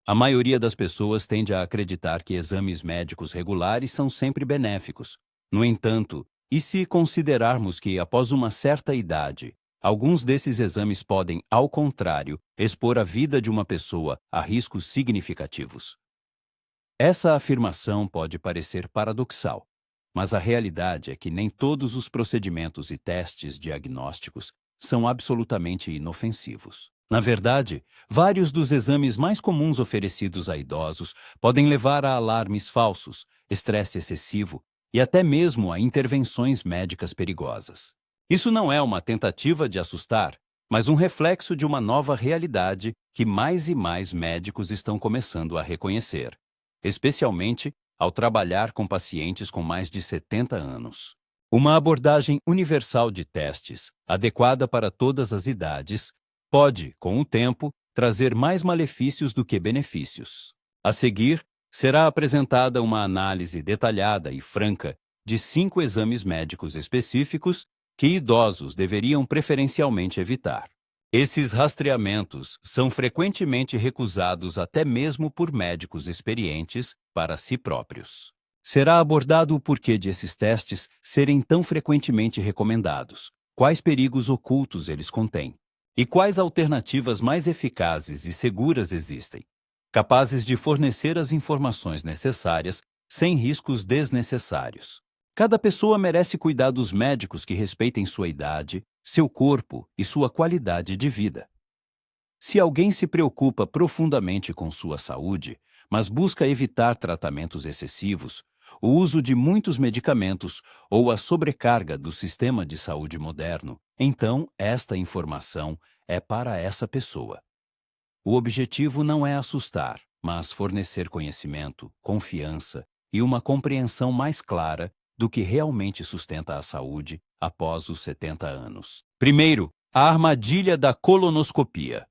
A maioria das pessoas tende a acreditar que exames médicos regulares são sempre benéficos. No entanto, e se considerarmos que, após uma certa idade, alguns desses exames podem, ao contrário, expor a vida de uma pessoa a riscos significativos? Essa afirmação pode parecer paradoxal, mas a realidade é que nem todos os procedimentos e testes diagnósticos são absolutamente inofensivos. Na verdade, vários dos exames mais comuns oferecidos a idosos podem levar a alarmes falsos, estresse excessivo e até mesmo a intervenções médicas perigosas. Isso não é uma tentativa de assustar, mas um reflexo de uma nova realidade que mais e mais médicos estão começando a reconhecer, especialmente ao trabalhar com pacientes com mais de 70 anos. Uma abordagem universal de testes, adequada para todas as idades, pode, com o tempo, trazer mais malefícios do que benefícios. A seguir, será apresentada uma análise detalhada e franca de 5 exames médicos específicos que idosos deveriam preferencialmente evitar. Esses rastreamentos são frequentemente recusados até mesmo por médicos experientes para si próprios. Será abordado o porquê de esses testes serem tão frequentemente recomendados, quais perigos ocultos eles contêm, e quais alternativas mais eficazes e seguras existem, capazes de fornecer as informações necessárias sem riscos desnecessários. Cada pessoa merece cuidados médicos que respeitem sua idade, seu corpo e sua qualidade de vida. Se alguém se preocupa profundamente com sua saúde, mas busca evitar tratamentos excessivos, o uso de muitos medicamentos ou a sobrecarga do sistema de saúde moderno, então esta informação é para essa pessoa. O objetivo não é assustar, mas fornecer conhecimento, confiança e uma compreensão mais clara do que realmente sustenta a saúde após os 70 anos. Primeiro, a armadilha da colonoscopia.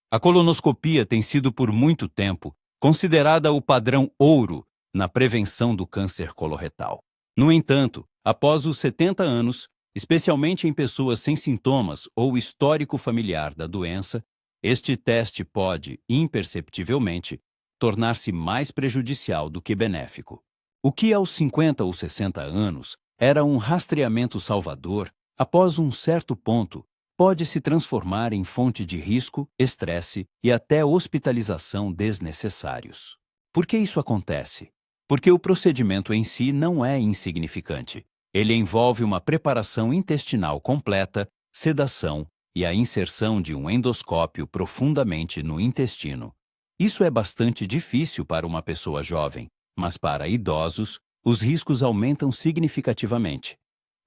A colonoscopia tem sido por muito tempo considerada o padrão ouro na prevenção do câncer coloretal. No entanto, após os 70 anos, especialmente em pessoas sem sintomas ou histórico familiar da doença, este teste pode, imperceptivelmente, tornar-se mais prejudicial do que benéfico. O que aos 50 ou 60 anos era um rastreamento salvador, após um certo ponto, pode se transformar em fonte de risco, estresse e até hospitalização desnecessários. Por que isso acontece? Porque o procedimento em si não é insignificante. Ele envolve uma preparação intestinal completa, sedação e a inserção de um endoscópio profundamente no intestino. Isso é bastante difícil para uma pessoa jovem, mas para idosos, os riscos aumentam significativamente.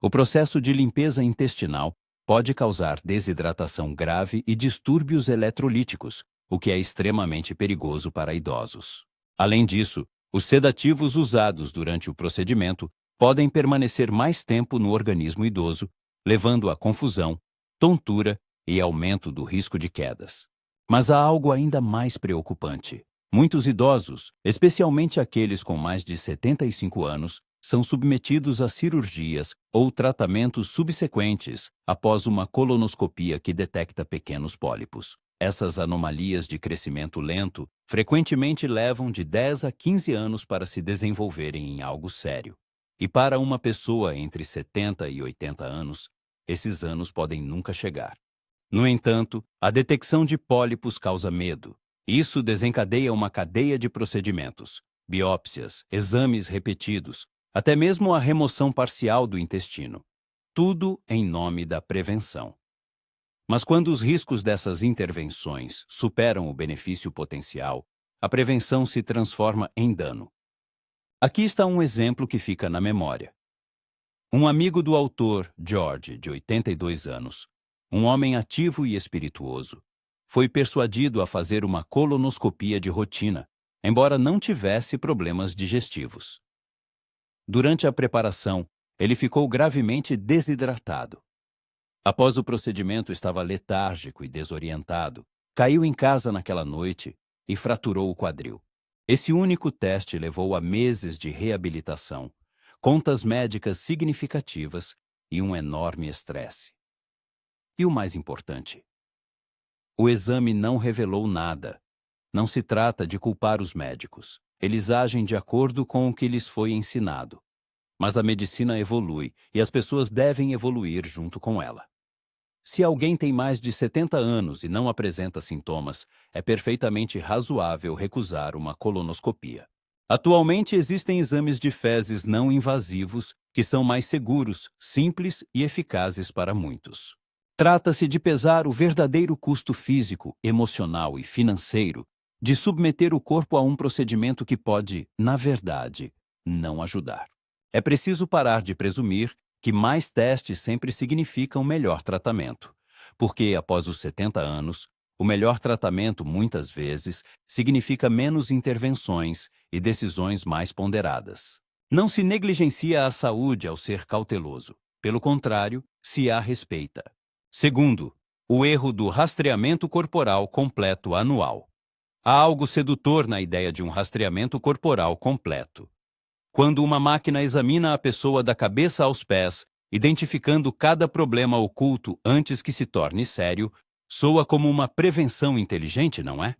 O processo de limpeza intestinal pode causar desidratação grave e distúrbios eletrolíticos, o que é extremamente perigoso para idosos. Além disso, os sedativos usados durante o procedimento podem permanecer mais tempo no organismo idoso, levando a confusão, tontura e aumento do risco de quedas. Mas há algo ainda mais preocupante. Muitos idosos, especialmente aqueles com mais de 75 anos, são submetidos a cirurgias ou tratamentos subsequentes após uma colonoscopia que detecta pequenos pólipos. Essas anomalias de crescimento lento frequentemente levam de 10 a 15 anos para se desenvolverem em algo sério. E para uma pessoa entre 70 e 80 anos, esses anos podem nunca chegar. No entanto, a detecção de pólipos causa medo. Isso desencadeia uma cadeia de procedimentos, biópsias, exames repetidos, até mesmo a remoção parcial do intestino. Tudo em nome da prevenção. Mas quando os riscos dessas intervenções superam o benefício potencial, a prevenção se transforma em dano. Aqui está um exemplo que fica na memória. Um amigo do autor, George, de 82 anos, um homem ativo e espirituoso, foi persuadido a fazer uma colonoscopia de rotina, embora não tivesse problemas digestivos. Durante a preparação, ele ficou gravemente desidratado. Após o procedimento, estava letárgico e desorientado, caiu em casa naquela noite e fraturou o quadril. Esse único teste levou a meses de reabilitação, contas médicas significativas e um enorme estresse. E o mais importante, o exame não revelou nada. Não se trata de culpar os médicos. Eles agem de acordo com o que lhes foi ensinado. Mas a medicina evolui e as pessoas devem evoluir junto com ela. Se alguém tem mais de 70 anos e não apresenta sintomas, é perfeitamente razoável recusar uma colonoscopia. Atualmente existem exames de fezes não invasivos que são mais seguros, simples e eficazes para muitos. Trata-se de pesar o verdadeiro custo físico, emocional e financeiro de submeter o corpo a um procedimento que pode, na verdade, não ajudar. É preciso parar de presumir que mais testes sempre significam melhor tratamento, porque, após os 70 anos, o melhor tratamento, muitas vezes, significa menos intervenções e decisões mais ponderadas. Não se negligencia a saúde ao ser cauteloso. Pelo contrário, se a respeita. Segundo, o erro do rastreamento corporal completo anual. Há algo sedutor na ideia de um rastreamento corporal completo. Quando uma máquina examina a pessoa da cabeça aos pés, identificando cada problema oculto antes que se torne sério, soa como uma prevenção inteligente, não é?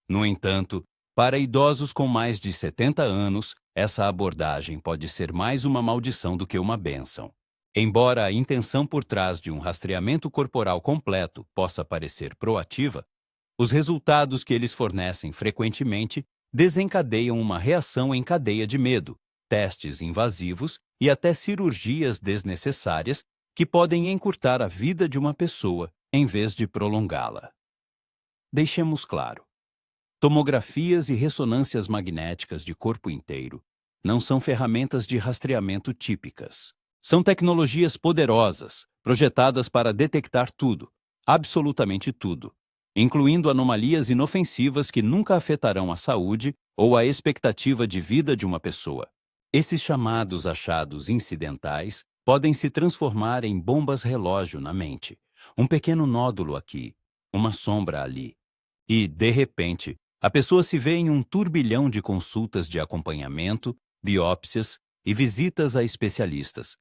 No entanto, para idosos com mais de 70 anos, essa abordagem pode ser mais uma maldição do que uma bênção. Embora a intenção por trás de um rastreamento corporal completo possa parecer proativa, os resultados que eles fornecem frequentemente desencadeiam uma reação em cadeia de medo, testes invasivos e até cirurgias desnecessárias que podem encurtar a vida de uma pessoa em vez de prolongá-la. Deixemos claro: tomografias e ressonâncias magnéticas de corpo inteiro não são ferramentas de rastreamento típicas. São tecnologias poderosas, projetadas para detectar tudo, absolutamente tudo, incluindo anomalias inofensivas que nunca afetarão a saúde ou a expectativa de vida de uma pessoa. Esses chamados achados incidentais podem se transformar em bombas relógio na mente, um pequeno nódulo aqui, uma sombra ali. E, de repente, a pessoa se vê em um turbilhão de consultas de acompanhamento, biópsias e visitas a especialistas,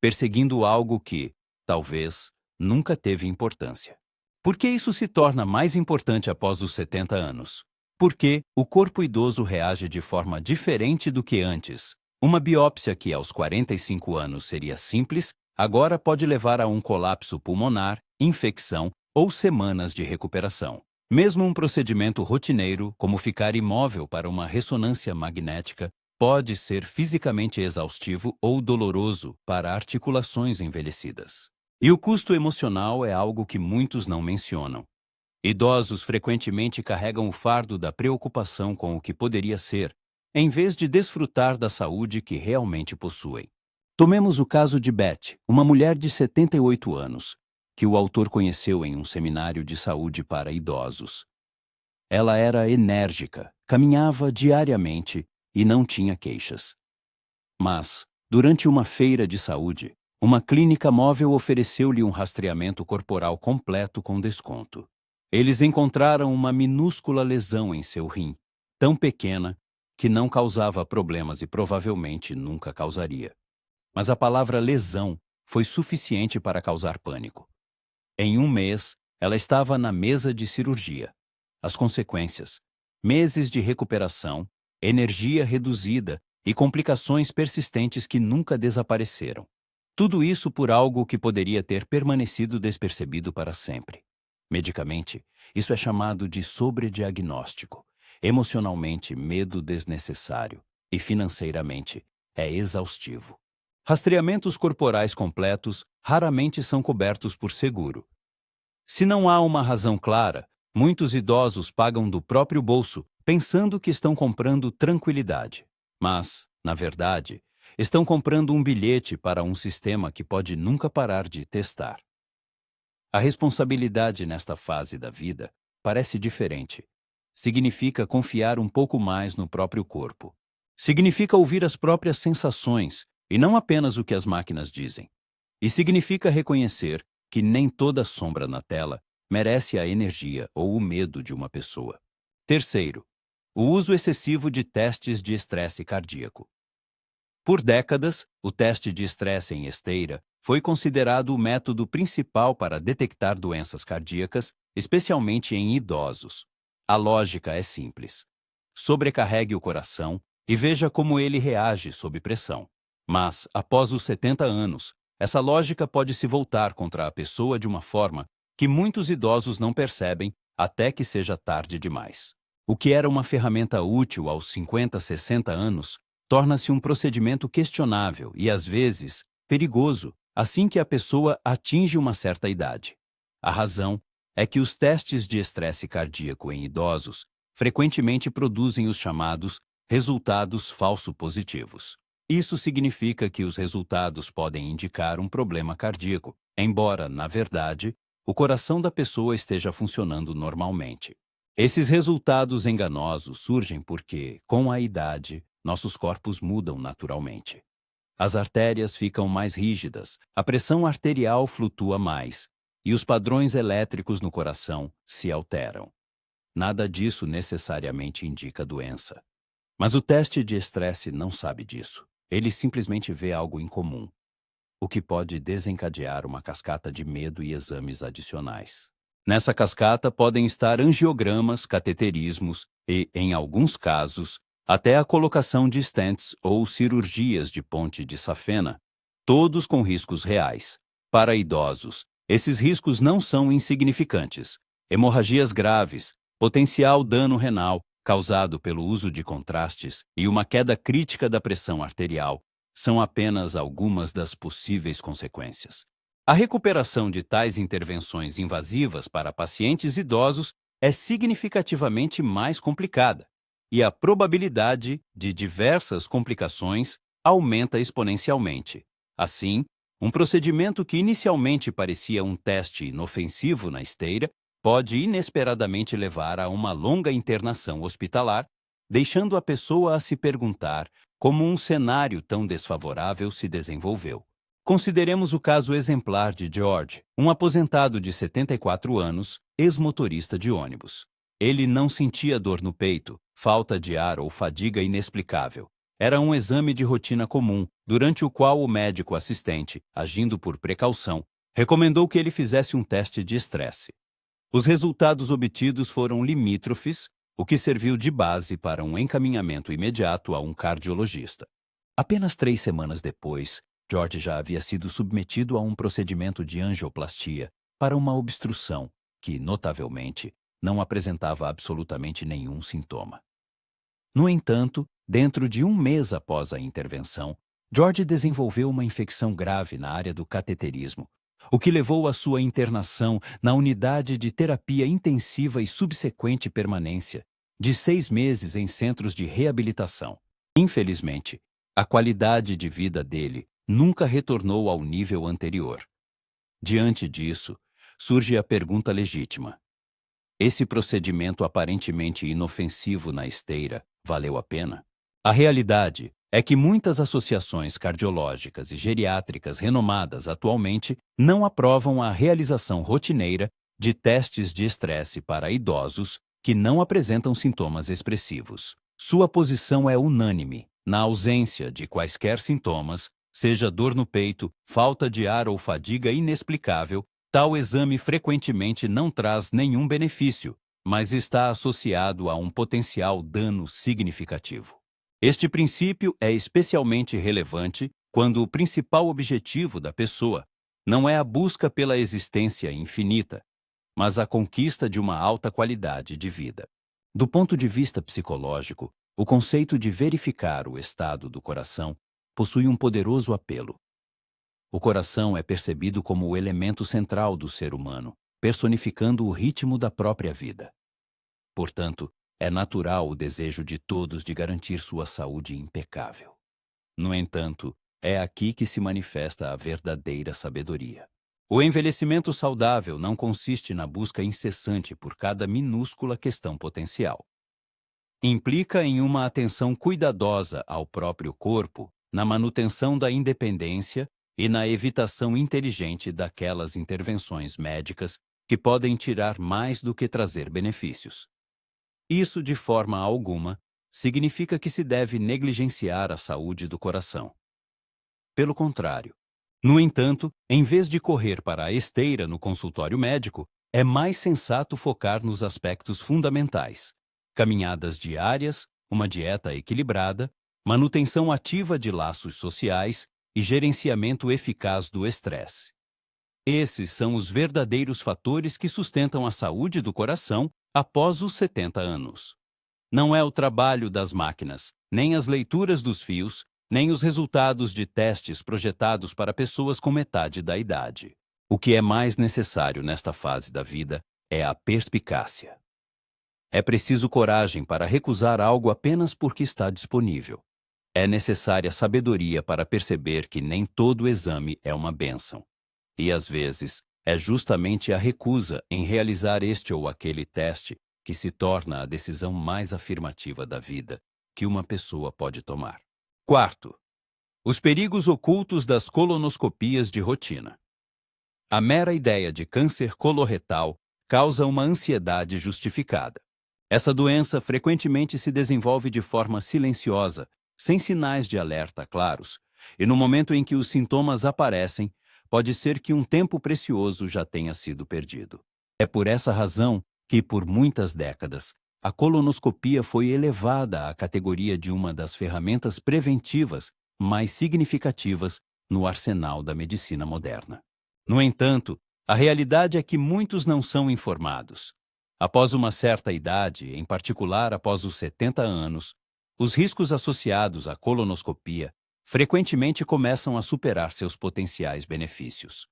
perseguindo algo que, talvez, nunca teve importância. Por que isso se torna mais importante após os 70 anos? Porque o corpo idoso reage de forma diferente do que antes. Uma biópsia que aos 45 anos seria simples, agora pode levar a um colapso pulmonar, infecção ou semanas de recuperação. Mesmo um procedimento rotineiro, como ficar imóvel para uma ressonância magnética, pode ser fisicamente exaustivo ou doloroso para articulações envelhecidas. E o custo emocional é algo que muitos não mencionam. Idosos frequentemente carregam o fardo da preocupação com o que poderia ser, em vez de desfrutar da saúde que realmente possuem. Tomemos o caso de Beth, uma mulher de 78 anos, que o autor conheceu em um seminário de saúde para idosos. Ela era enérgica, caminhava diariamente e não tinha queixas. Mas, durante uma feira de saúde, uma clínica móvel ofereceu-lhe um rastreamento corporal completo com desconto. Eles encontraram uma minúscula lesão em seu rim, tão pequena que não causava problemas e provavelmente nunca causaria. Mas a palavra lesão foi suficiente para causar pânico. Em um mês, ela estava na mesa de cirurgia. As consequências: meses de recuperação, energia reduzida e complicações persistentes que nunca desapareceram. Tudo isso por algo que poderia ter permanecido despercebido para sempre. Medicamente, isso é chamado de sobrediagnóstico. Emocionalmente, medo desnecessário. E financeiramente, é exaustivo. Rastreamentos corporais completos raramente são cobertos por seguro. Se não há uma razão clara, muitos idosos pagam do próprio bolso, pensando que estão comprando tranquilidade. Mas, na verdade, estão comprando um bilhete para um sistema que pode nunca parar de testar. A responsabilidade nesta fase da vida parece diferente. Significa confiar um pouco mais no próprio corpo. Significa ouvir as próprias sensações e não apenas o que as máquinas dizem. E significa reconhecer que nem toda sombra na tela merece a energia ou o medo de uma pessoa. Terceiro, o uso excessivo de testes de estresse cardíaco. Por décadas, o teste de estresse em esteira foi considerado o método principal para detectar doenças cardíacas, especialmente em idosos. A lógica é simples. Sobrecarregue o coração e veja como ele reage sob pressão. Mas, após os 70 anos, essa lógica pode se voltar contra a pessoa de uma forma que muitos idosos não percebem até que seja tarde demais. O que era uma ferramenta útil aos 50, 60 anos torna-se um procedimento questionável e, às vezes, perigoso assim que a pessoa atinge uma certa idade. A razão é que os testes de estresse cardíaco em idosos frequentemente produzem os chamados resultados falso positivos. Isso significa que os resultados podem indicar um problema cardíaco, embora, na verdade, o coração da pessoa esteja funcionando normalmente. Esses resultados enganosos surgem porque, com a idade, nossos corpos mudam naturalmente. As artérias ficam mais rígidas, a pressão arterial flutua mais e os padrões elétricos no coração se alteram. Nada disso necessariamente indica doença. Mas o teste de estresse não sabe disso. Ele simplesmente vê algo incomum, o que pode desencadear uma cascata de medo e exames adicionais. Nessa cascata podem estar angiogramas, cateterismos e, em alguns casos, até a colocação de stents ou cirurgias de ponte de safena, todos com riscos reais. Para idosos, esses riscos não são insignificantes. Hemorragias graves, potencial dano renal causado pelo uso de contrastes e uma queda crítica da pressão arterial são apenas algumas das possíveis consequências. A recuperação de tais intervenções invasivas para pacientes idosos é significativamente mais complicada, e a probabilidade de diversas complicações aumenta exponencialmente. Assim, um procedimento que inicialmente parecia um teste inofensivo na esteira pode inesperadamente levar a uma longa internação hospitalar, deixando a pessoa a se perguntar como um cenário tão desfavorável se desenvolveu. Consideremos o caso exemplar de George, um aposentado de 74 anos, ex-motorista de ônibus. Ele não sentia dor no peito, falta de ar ou fadiga inexplicável. Era um exame de rotina comum, durante o qual o médico assistente, agindo por precaução, recomendou que ele fizesse um teste de estresse. Os resultados obtidos foram limítrofes, o que serviu de base para um encaminhamento imediato a um cardiologista. Apenas 3 semanas depois, George já havia sido submetido a um procedimento de angioplastia para uma obstrução que, notavelmente, não apresentava absolutamente nenhum sintoma. No entanto, dentro de 1 mês após a intervenção, George desenvolveu uma infecção grave na área do cateterismo, o que levou à sua internação na unidade de terapia intensiva e subsequente permanência de 6 meses em centros de reabilitação. Infelizmente, a qualidade de vida dele nunca retornou ao nível anterior. Diante disso, surge a pergunta legítima: esse procedimento aparentemente inofensivo na esteira valeu a pena? A realidade é que muitas associações cardiológicas e geriátricas renomadas atualmente não aprovam a realização rotineira de testes de estresse para idosos que não apresentam sintomas expressivos. Sua posição é unânime. Na ausência de quaisquer sintomas, seja dor no peito, falta de ar ou fadiga inexplicável, tal exame frequentemente não traz nenhum benefício, mas está associado a um potencial dano significativo. Este princípio é especialmente relevante quando o principal objetivo da pessoa não é a busca pela existência infinita, mas a conquista de uma alta qualidade de vida. Do ponto de vista psicológico, o conceito de verificar o estado do coração possui um poderoso apelo. O coração é percebido como o elemento central do ser humano, personificando o ritmo da própria vida. Portanto, é natural o desejo de todos de garantir sua saúde impecável. No entanto, é aqui que se manifesta a verdadeira sabedoria. O envelhecimento saudável não consiste na busca incessante por cada minúscula questão potencial. Implica em uma atenção cuidadosa ao próprio corpo, na manutenção da independência e na evitação inteligente daquelas intervenções médicas que podem tirar mais do que trazer benefícios. Isso, de forma alguma, significa que se deve negligenciar a saúde do coração. Pelo contrário. No entanto, em vez de correr para a esteira no consultório médico, É mais sensato focar nos aspectos fundamentais: caminhadas diárias, uma dieta equilibrada, manutenção ativa de laços sociais e gerenciamento eficaz do estresse. Esses são os verdadeiros fatores que sustentam a saúde do coração após os 70 anos. Não é o trabalho das máquinas, nem as leituras dos fios, nem os resultados de testes projetados para pessoas com metade da idade. O que é mais necessário nesta fase da vida é a perspicácia. É preciso coragem para recusar algo apenas porque está disponível. É necessária sabedoria para perceber que nem todo exame é uma bênção. E às vezes, é justamente a recusa em realizar este ou aquele teste que se torna a decisão mais afirmativa da vida que uma pessoa pode tomar. Quarto, os perigos ocultos das colonoscopias de rotina. A mera ideia de câncer coloretal causa uma ansiedade justificada. Essa doença frequentemente se desenvolve de forma silenciosa, sem sinais de alerta claros, e no momento em que os sintomas aparecem, pode ser que um tempo precioso já tenha sido perdido. É por essa razão que, por muitas décadas, a colonoscopia foi elevada à categoria de uma das ferramentas preventivas mais significativas no arsenal da medicina moderna. No entanto, a realidade é que muitos não são informados. Após uma certa idade, em particular após os 70 anos, os riscos associados à colonoscopia frequentemente começam a superar seus potenciais benefícios.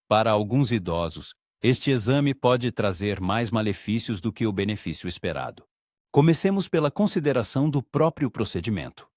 Para alguns idosos, este exame pode trazer mais malefícios do que o benefício esperado. Comecemos pela consideração do próprio procedimento.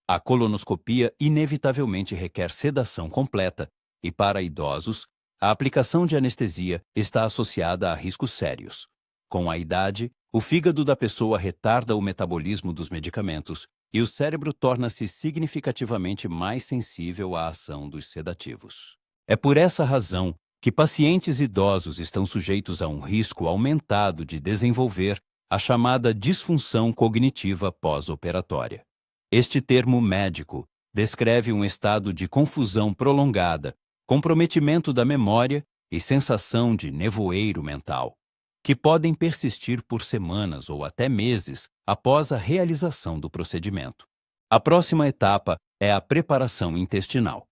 A colonoscopia inevitavelmente requer sedação completa e, para idosos, a aplicação de anestesia está associada a riscos sérios. Com a idade, o fígado da pessoa retarda o metabolismo dos medicamentos e o cérebro torna-se significativamente mais sensível à ação dos sedativos. É por essa razão que pacientes idosos estão sujeitos a um risco aumentado de desenvolver a chamada disfunção cognitiva pós-operatória. Este termo médico descreve um estado de confusão prolongada, comprometimento da memória e sensação de nevoeiro mental, que podem persistir por semanas ou até meses após a realização do procedimento. A próxima etapa é a preparação intestinal.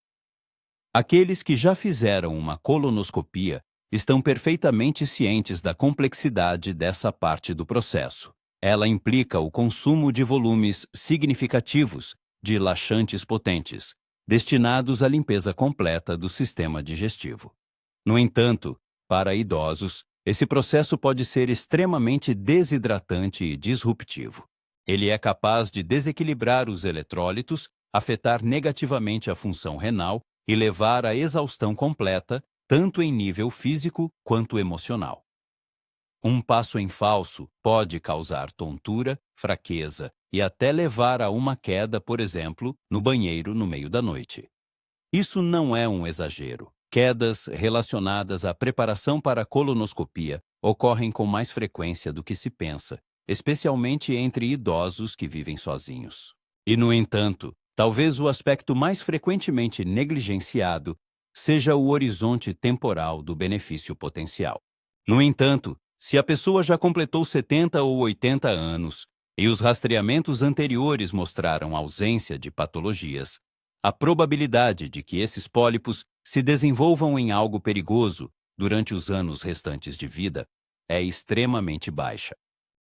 Aqueles que já fizeram uma colonoscopia estão perfeitamente cientes da complexidade dessa parte do processo. Ela implica o consumo de volumes significativos de laxantes potentes, destinados à limpeza completa do sistema digestivo. No entanto, para idosos, esse processo pode ser extremamente desidratante e disruptivo. Ele é capaz de desequilibrar os eletrólitos, afetar negativamente a função renal e levar à exaustão completa, tanto em nível físico quanto emocional. Um passo em falso pode causar tontura, fraqueza e até levar a uma queda, por exemplo, no banheiro no meio da noite. Isso não é um exagero. Quedas relacionadas à preparação para a colonoscopia ocorrem com mais frequência do que se pensa, especialmente entre idosos que vivem sozinhos. E, no entanto, talvez o aspecto mais frequentemente negligenciado seja o horizonte temporal do benefício potencial. No entanto, se a pessoa já completou 70 ou 80 anos e os rastreamentos anteriores mostraram ausência de patologias, a probabilidade de que esses pólipos se desenvolvam em algo perigoso durante os anos restantes de vida é extremamente baixa.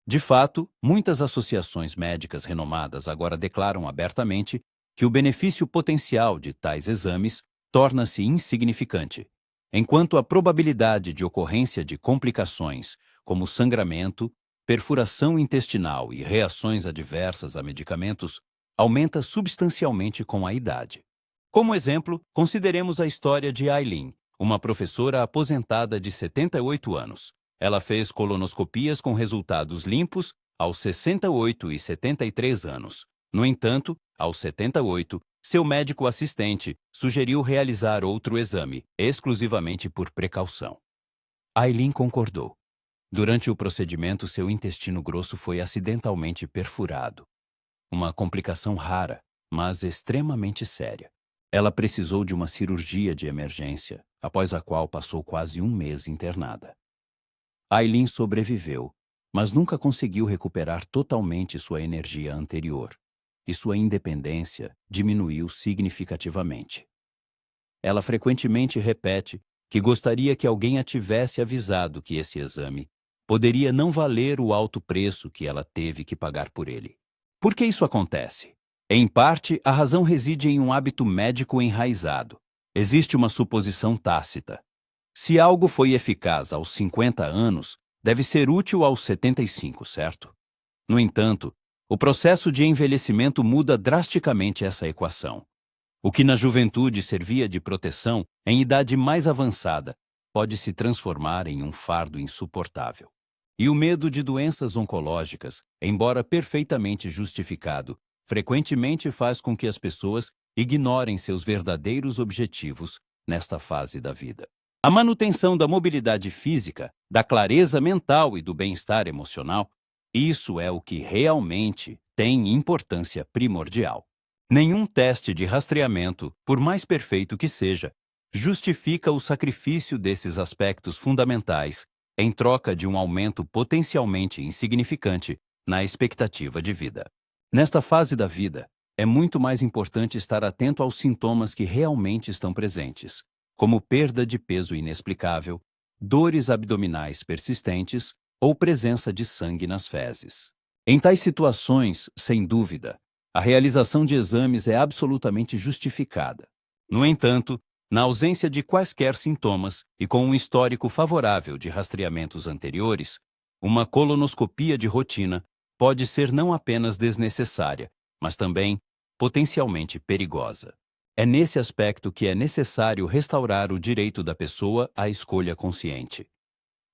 De fato, muitas associações médicas renomadas agora declaram abertamente que o benefício potencial de tais exames torna-se insignificante, enquanto a probabilidade de ocorrência de complicações, como sangramento, perfuração intestinal e reações adversas a medicamentos, aumenta substancialmente com a idade. Como exemplo, consideremos a história de Aileen, uma professora aposentada de 78 anos. Ela fez colonoscopias com resultados limpos aos 68 e 73 anos. No entanto, aos 78, seu médico assistente sugeriu realizar outro exame, exclusivamente por precaução. Aileen concordou. Durante o procedimento, seu intestino grosso foi acidentalmente perfurado. Uma complicação rara, mas extremamente séria. Ela precisou de uma cirurgia de emergência, após a qual passou quase um mês internada. Aileen sobreviveu, mas nunca conseguiu recuperar totalmente sua energia anterior, e sua independência diminuiu significativamente. Ela frequentemente repete que gostaria que alguém a tivesse avisado que esse exame poderia não valer o alto preço que ela teve que pagar por ele. Por que isso acontece? Em parte, a razão reside em um hábito médico enraizado. Existe uma suposição tácita. Se algo foi eficaz aos 50 anos, deve ser útil aos 75, certo? No entanto, o processo de envelhecimento muda drasticamente essa equação. O que na juventude servia de proteção, em idade mais avançada, pode se transformar em um fardo insuportável. E o medo de doenças oncológicas, embora perfeitamente justificado, frequentemente faz com que as pessoas ignorem seus verdadeiros objetivos nesta fase da vida. A manutenção da mobilidade física, da clareza mental e do bem-estar emocional, isso é o que realmente tem importância primordial. Nenhum teste de rastreamento, por mais perfeito que seja, justifica o sacrifício desses aspectos fundamentais em troca de um aumento potencialmente insignificante na expectativa de vida. Nesta fase da vida, é muito mais importante estar atento aos sintomas que realmente estão presentes, como perda de peso inexplicável, dores abdominais persistentes ou presença de sangue nas fezes. Em tais situações, sem dúvida, a realização de exames é absolutamente justificada. No entanto, na ausência de quaisquer sintomas e com um histórico favorável de rastreamentos anteriores, uma colonoscopia de rotina pode ser não apenas desnecessária, mas também potencialmente perigosa. É nesse aspecto que é necessário restaurar o direito da pessoa à escolha consciente.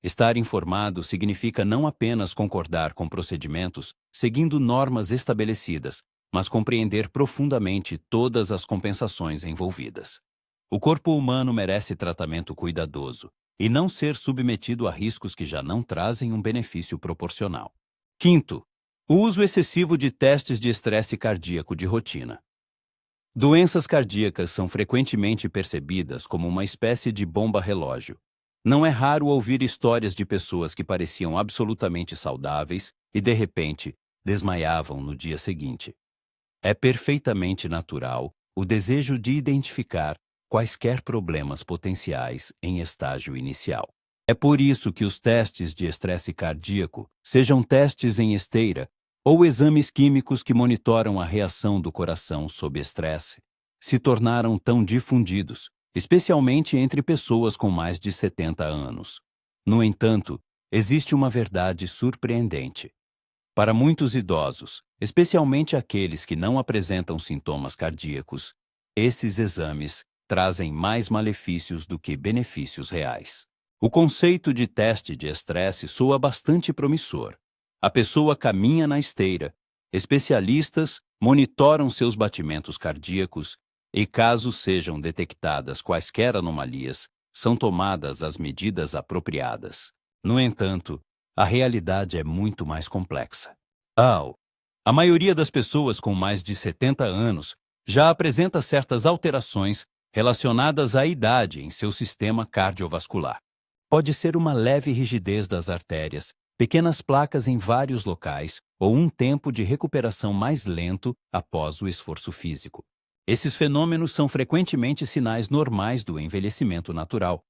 Estar informado significa não apenas concordar com procedimentos seguindo normas estabelecidas, mas compreender profundamente todas as compensações envolvidas. O corpo humano merece tratamento cuidadoso e não ser submetido a riscos que já não trazem um benefício proporcional. Quinto, o uso excessivo de testes de estresse cardíaco de rotina. Doenças cardíacas são frequentemente percebidas como uma espécie de bomba-relógio. Não é raro ouvir histórias de pessoas que pareciam absolutamente saudáveis e, de repente, desmaiavam no dia seguinte. É perfeitamente natural o desejo de identificar quaisquer problemas potenciais em estágio inicial. É por isso que os testes de estresse cardíaco, sejam testes em esteira ou exames químicos que monitoram a reação do coração sob estresse, se tornaram tão difundidos, especialmente entre pessoas com mais de 70 anos. No entanto, existe uma verdade surpreendente. Para muitos idosos, especialmente aqueles que não apresentam sintomas cardíacos, esses exames trazem mais malefícios do que benefícios reais. O conceito de teste de estresse soa bastante promissor. A pessoa caminha na esteira, especialistas monitoram seus batimentos cardíacos e, caso sejam detectadas quaisquer anomalias, são tomadas as medidas apropriadas. No entanto, a realidade é muito mais complexa. A maioria das pessoas com mais de 70 anos já apresenta certas alterações relacionadas à idade em seu sistema cardiovascular. Pode ser uma leve rigidez das artérias, pequenas placas em vários locais ou um tempo de recuperação mais lento após o esforço físico. Esses fenômenos são frequentemente sinais normais do envelhecimento natural.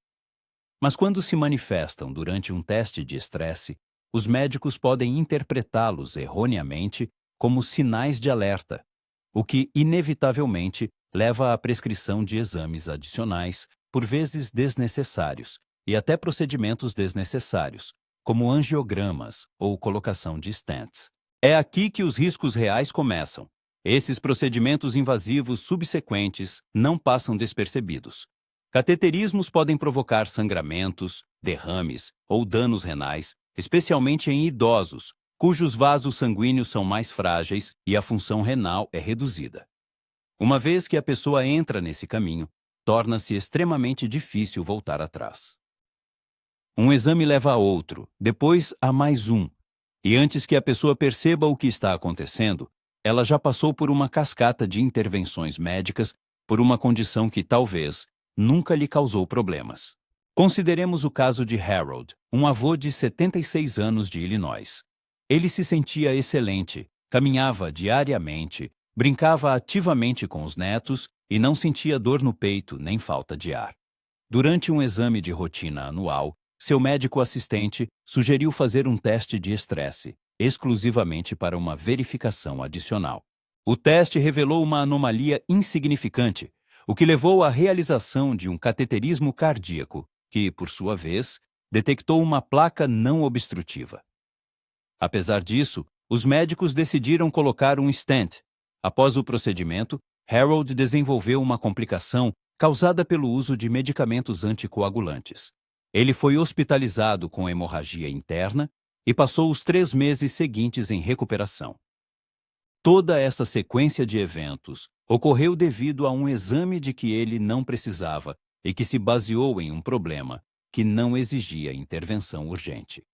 Mas quando se manifestam durante um teste de estresse, os médicos podem interpretá-los erroneamente como sinais de alerta, o que inevitavelmente leva à prescrição de exames adicionais, por vezes desnecessários, e até procedimentos desnecessários, como angiogramas ou colocação de stents. É aqui que os riscos reais começam. Esses procedimentos invasivos subsequentes não passam despercebidos. Cateterismos podem provocar sangramentos, derrames ou danos renais, especialmente em idosos, cujos vasos sanguíneos são mais frágeis e a função renal é reduzida. Uma vez que a pessoa entra nesse caminho, torna-se extremamente difícil voltar atrás. Um exame leva a outro, depois a mais um, e antes que a pessoa perceba o que está acontecendo, ela já passou por uma cascata de intervenções médicas por uma condição que talvez nunca lhe causou problemas. Consideremos o caso de Harold, um avô de 76 anos de Illinois. Ele se sentia excelente, caminhava diariamente, brincava ativamente com os netos e não sentia dor no peito nem falta de ar. Durante um exame de rotina anual, seu médico assistente sugeriu fazer um teste de estresse, exclusivamente para uma verificação adicional. O teste revelou uma anomalia insignificante, o que levou à realização de um cateterismo cardíaco, que, por sua vez, detectou uma placa não obstrutiva. Apesar disso, os médicos decidiram colocar um stent. Após o procedimento, Harold desenvolveu uma complicação causada pelo uso de medicamentos anticoagulantes. Ele foi hospitalizado com hemorragia interna e passou os 3 meses seguintes em recuperação. Toda essa sequência de eventos ocorreu devido a um exame de que ele não precisava e que se baseou em um problema que não exigia intervenção urgente.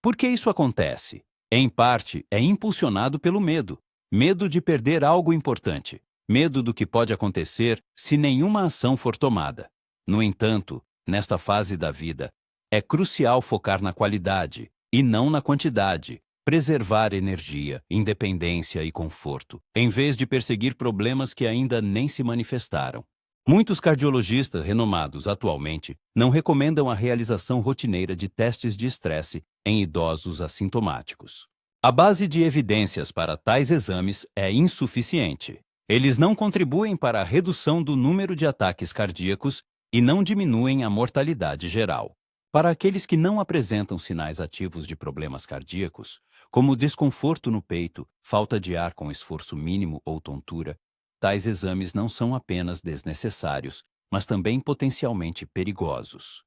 Por que isso acontece? Em parte, é impulsionado pelo medo. Medo de perder algo importante. Medo do que pode acontecer se nenhuma ação for tomada. No entanto, nesta fase da vida, é crucial focar na qualidade e não na quantidade, preservar energia, independência e conforto, em vez de perseguir problemas que ainda nem se manifestaram. Muitos cardiologistas renomados atualmente não recomendam a realização rotineira de testes de estresse em idosos assintomáticos. A base de evidências para tais exames é insuficiente. Eles não contribuem para a redução do número de ataques cardíacos e não diminuem a mortalidade geral. Para aqueles que não apresentam sinais ativos de problemas cardíacos, como desconforto no peito, falta de ar com esforço mínimo ou tontura, tais exames não são apenas desnecessários, mas também potencialmente perigosos.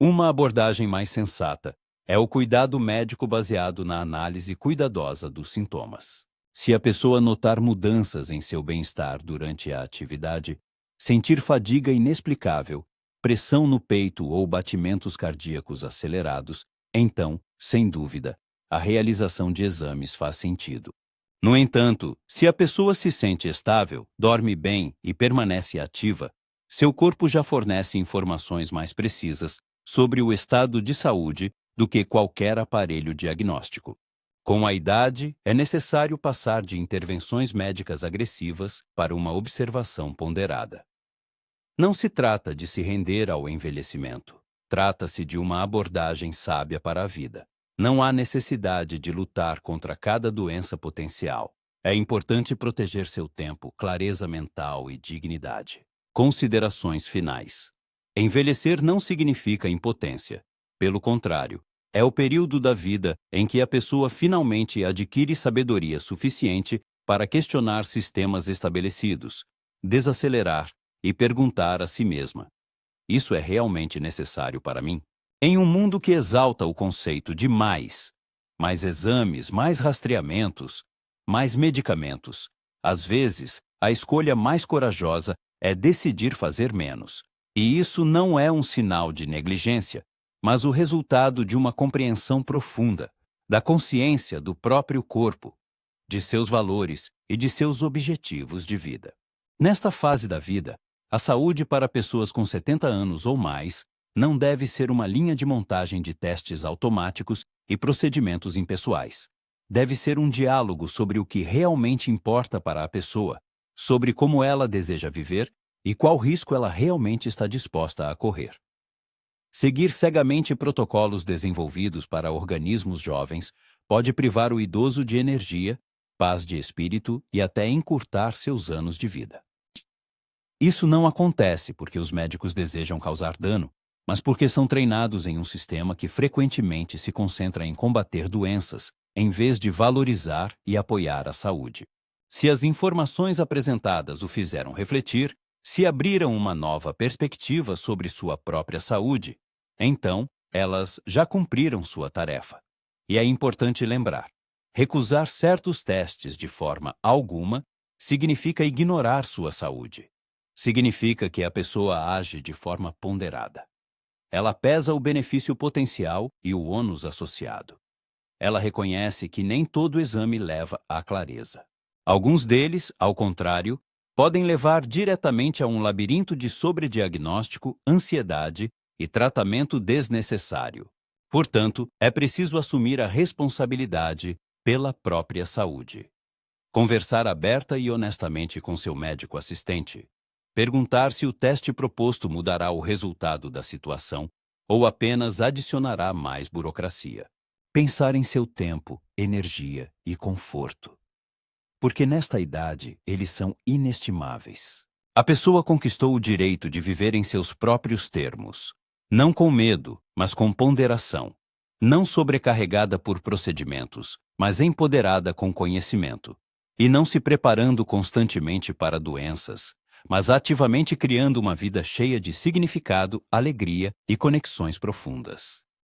Uma abordagem mais sensata é o cuidado médico baseado na análise cuidadosa dos sintomas. Se a pessoa notar mudanças em seu bem-estar durante a atividade, sentir fadiga inexplicável, pressão no peito ou batimentos cardíacos acelerados, então, sem dúvida, a realização de exames faz sentido. No entanto, se a pessoa se sente estável, dorme bem e permanece ativa, seu corpo já fornece informações mais precisas sobre o estado de saúde do que qualquer aparelho diagnóstico. Com a idade, é necessário passar de intervenções médicas agressivas para uma observação ponderada. Não se trata de se render ao envelhecimento. Trata-se de uma abordagem sábia para a vida. Não há necessidade de lutar contra cada doença potencial. É importante proteger seu tempo, clareza mental e dignidade. Considerações finais. Envelhecer não significa impotência. Pelo contrário, é o período da vida em que a pessoa finalmente adquire sabedoria suficiente para questionar sistemas estabelecidos, desacelerar e perguntar a si mesma: isso é realmente necessário para mim? Em um mundo que exalta o conceito de mais exames, mais rastreamentos, mais medicamentos, às vezes, a escolha mais corajosa é decidir fazer menos. E isso não é um sinal de negligência, mas o resultado de uma compreensão profunda da consciência do próprio corpo, de seus valores e de seus objetivos de vida. Nesta fase da vida, a saúde para pessoas com 70 anos ou mais não deve ser uma linha de montagem de testes automáticos e procedimentos impessoais. Deve ser um diálogo sobre o que realmente importa para a pessoa, sobre como ela deseja viver e qual risco ela realmente está disposta a correr. Seguir cegamente protocolos desenvolvidos para organismos jovens pode privar o idoso de energia, paz de espírito e até encurtar seus anos de vida. Isso não acontece porque os médicos desejam causar dano, mas porque são treinados em um sistema que frequentemente se concentra em combater doenças, em vez de valorizar e apoiar a saúde. Se as informações apresentadas o fizeram refletir, se abriram uma nova perspectiva sobre sua própria saúde, então elas já cumpriram sua tarefa. E é importante lembrar: recusar certos testes de forma alguma significa ignorar sua saúde. Significa que a pessoa age de forma ponderada. Ela pesa o benefício potencial e o ônus associado. Ela reconhece que nem todo exame leva à clareza. Alguns deles, ao contrário, podem levar diretamente a um labirinto de sobrediagnóstico, ansiedade e tratamento desnecessário. Portanto, é preciso assumir a responsabilidade pela própria saúde. Conversar aberta e honestamente com seu médico assistente. Perguntar se o teste proposto mudará o resultado da situação ou apenas adicionará mais burocracia. Pensar em seu tempo, energia e conforto. Porque nesta idade eles são inestimáveis. A pessoa conquistou o direito de viver em seus próprios termos, não com medo, mas com ponderação, não sobrecarregada por procedimentos, mas empoderada com conhecimento, e não se preparando constantemente para doenças, mas ativamente criando uma vida cheia de significado, alegria e conexões profundas.